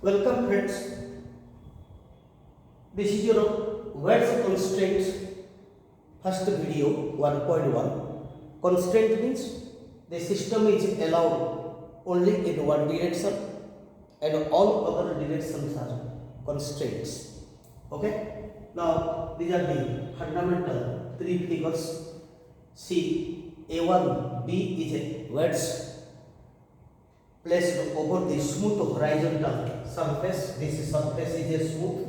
Welcome friends. This is your words constraints first video 1.1. Constraint means the system is allowed only in one direction and all other directions are constraints. Okay. Now these are the fundamental three figures. See, A1 B is a words placed over the smooth horizontal surface. This surface is a smooth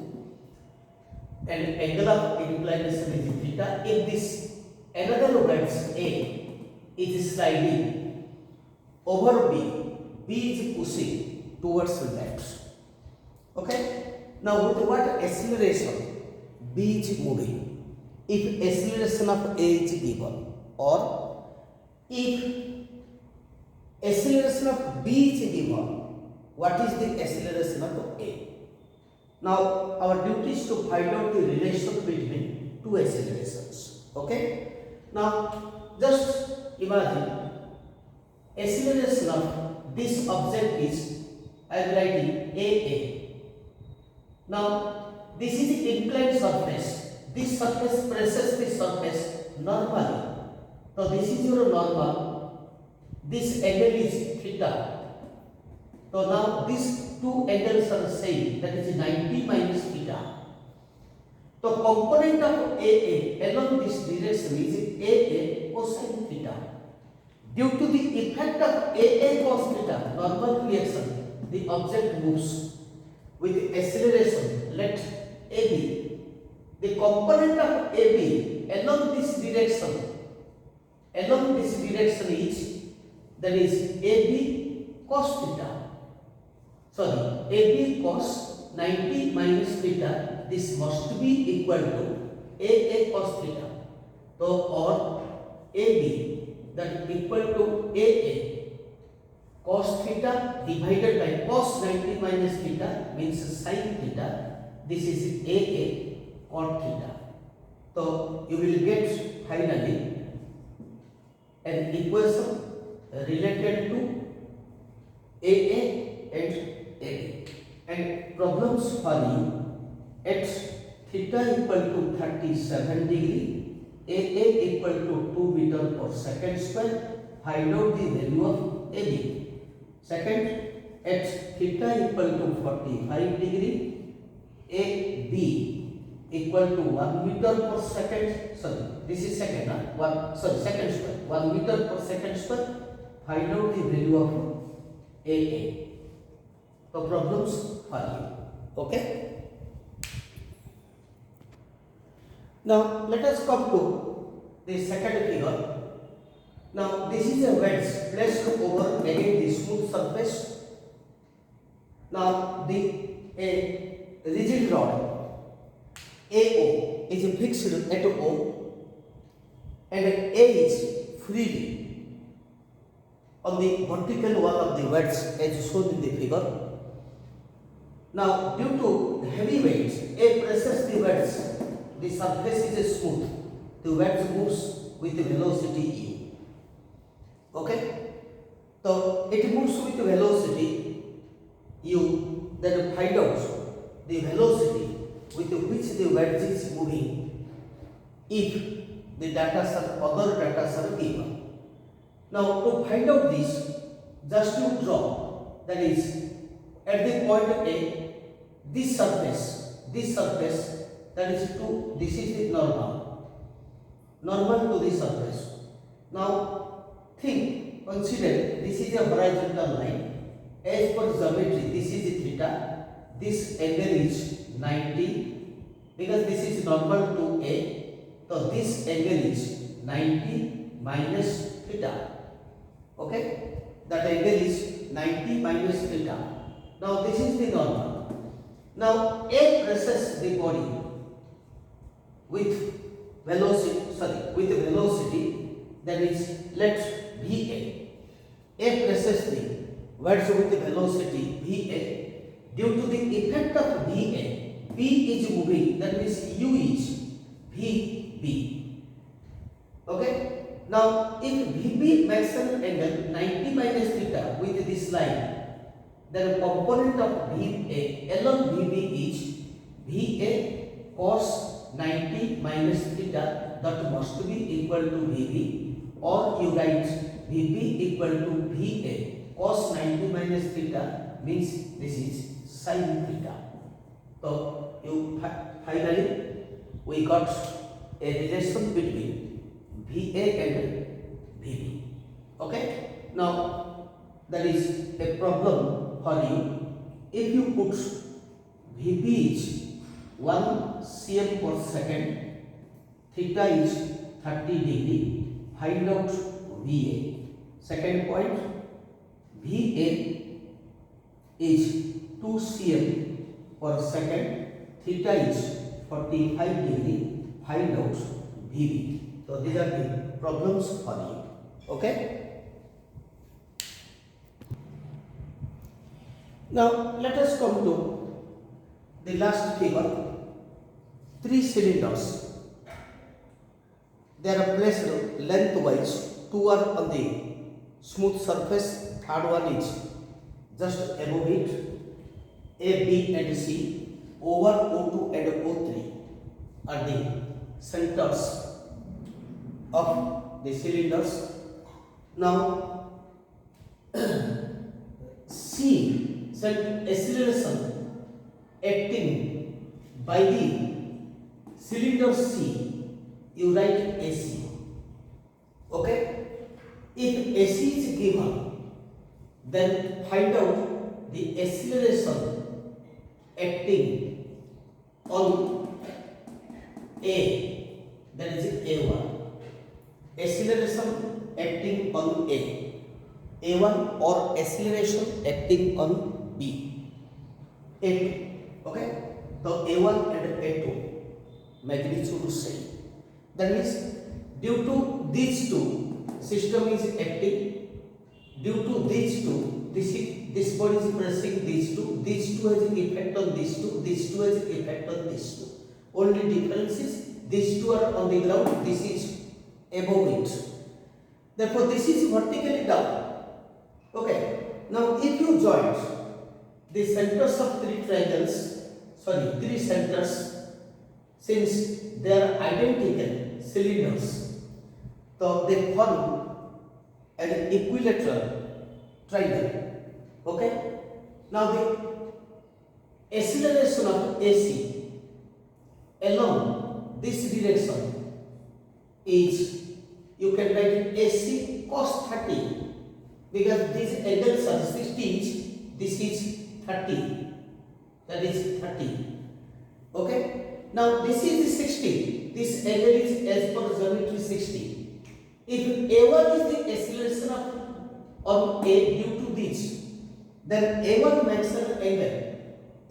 and angle of inclination is theta. If this another words A is sliding over B, B is pushing towards left. Okay. Now with what acceleration B is moving? If acceleration of A is given, or if acceleration of B is given, what is the acceleration of A? Now our duty is to find out the relation between two accelerations. Okay. Now just imagine acceleration of this object is, I am writing AA. Now this is the inclined surface. This surface presses this surface normally. So this is your normal. This angle is theta. So now these two angles are same, that is 90 minus theta. The component of AA along this direction is AA cosine theta. Due to the effect of AA cos theta, normal reaction, the object moves with acceleration, let AB. The component of AB along this direction is, that is AB cos theta. Sorry, AB cos 90 minus theta, this must be equal to AA cos theta. So or AB that equal to AA cos theta divided by cos 90 minus theta means sin theta. This is AA cot theta. So you will get finally an equation related to AA and AB. And problems for you at theta equal to 37 degree, AA equal to 2 meter per second square, find out the value of AB. Second, at theta equal to 45 degree, AB equal to 1 meter per second, sorry, this is second, second square, 1 meter per second square, find out the value of AA. The problems for you. Okay. Now let us come to the second figure. Now this is a wedge placed over again the smooth surface. Now a rigid rod AO is fixed at O and A is freely on the vertical wall of the wedge as shown in the figure. Now due to heavy weight, A presses the wedge, the surface is smooth, the wedge moves with velocity U. Okay? So it moves with velocity U, then find out the velocity with which the wedge is moving if the other data are given. Now to find out this, just you draw, that is at the point A, this surface, that is to, this is the normal to this surface. Now think, consider this is a horizontal line. As per geometry, this is theta, this angle is 90, because this is normal to A, so this angle is 90 minus theta. Okay, that angle is 90 minus theta. Now this is the normal. Now A presses the body with velocity, that is let VA. A presses the wedge with velocity VA. Due to the effect of VA, P is moving, that means U is VB. Okay. Now if VB makes an angle 90 minus theta with this line, then component of VA along VB is VA cos 90 minus theta, that must be equal to VB, or you write VB equal to VA cos 90 minus theta, means this is sin theta. So you finally we got a relation between VA and VB. Okay, now that is a problem for you. If you put VB is 1 cm per second, theta is 30 degree, find out VA. Second point, VA is 2 cm per second, theta is 45 degree, find out VB. So these are the problems for you. Okay. Now let us come to the last figure. 3 cylinders. They are placed lengthwise. 2 are on the smooth surface. Third one is just above it. A, B and C, O1, O2 and O3 are the centers of the cylinders. Now C, acceleration acting by the cylinder C, you write AC. Okay, if AC is given, then find out the acceleration acting on A, that is A1. Acceleration acting on A1, or acceleration acting on B, A2. Okay, so A1 and A2 magnitude same. That means due to these two, system is acting. Due to these two, this body is pressing these two has an effect on these two has an effect on these two. Only difference is these two are on the ground, this is above it. Therefore this is vertically down. Okay, now if you join the centers of three centers, since they are identical cylinders, so they form an equilateral triangle. Okay, now the acceleration of AC along this direction is, you can write AC cos 30, because these angles are 60 inch, this is 30, that is 30. Okay, now this is 60, this angle is as per geometry 60. If A1 is the acceleration on A due to this, then A1 makes an angle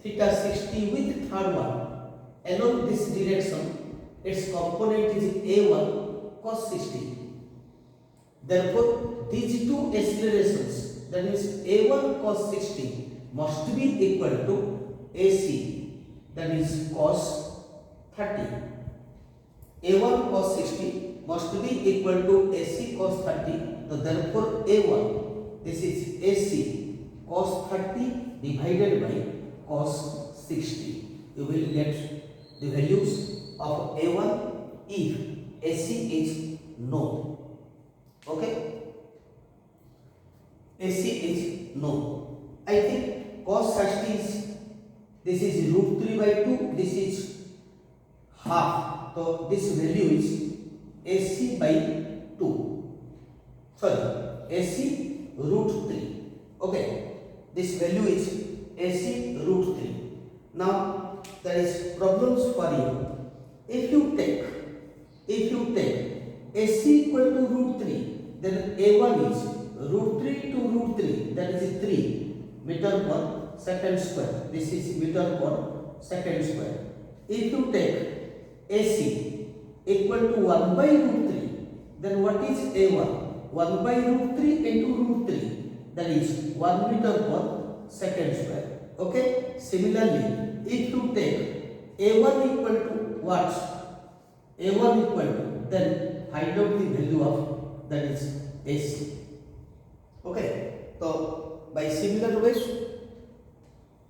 theta 60 with third one along this direction. Its component is A1 cos 60. Therefore these two accelerations, that is A1 cos 60, must be equal to AC, that is cos 30. A1 cos 60 must be equal to AC cos 30. So therefore A1, this is AC cos 30 divided by cos 60. You will get the values of A1 if AC is known. Okay, AC is known. I think cos 60 is, this is root 3 by 2, this is half. So this value is AC by 2. Sorry, AC root 3. Okay, this value is AC root 3. Now there is problems for you. If you take AC equal to root 3, then A1 is root 3 to root 3, that is 3 meter per second square. This is meter per second square. If you take AC equal to 1 by root 3, then what is A1? 1 by root 3 into root 3, that is 1 meter per second square. Okay, similarly, if you take A1 equal to what? A1 equal to, then find out the value of, that is AC. Okay, so by similar ways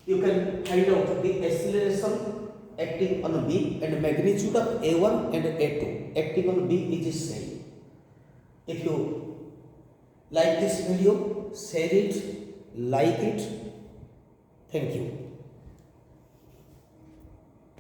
you can find out the acceleration acting on B and magnitude of A1 and A2 acting on B is same. If you like this video, share it, like it. Thank you.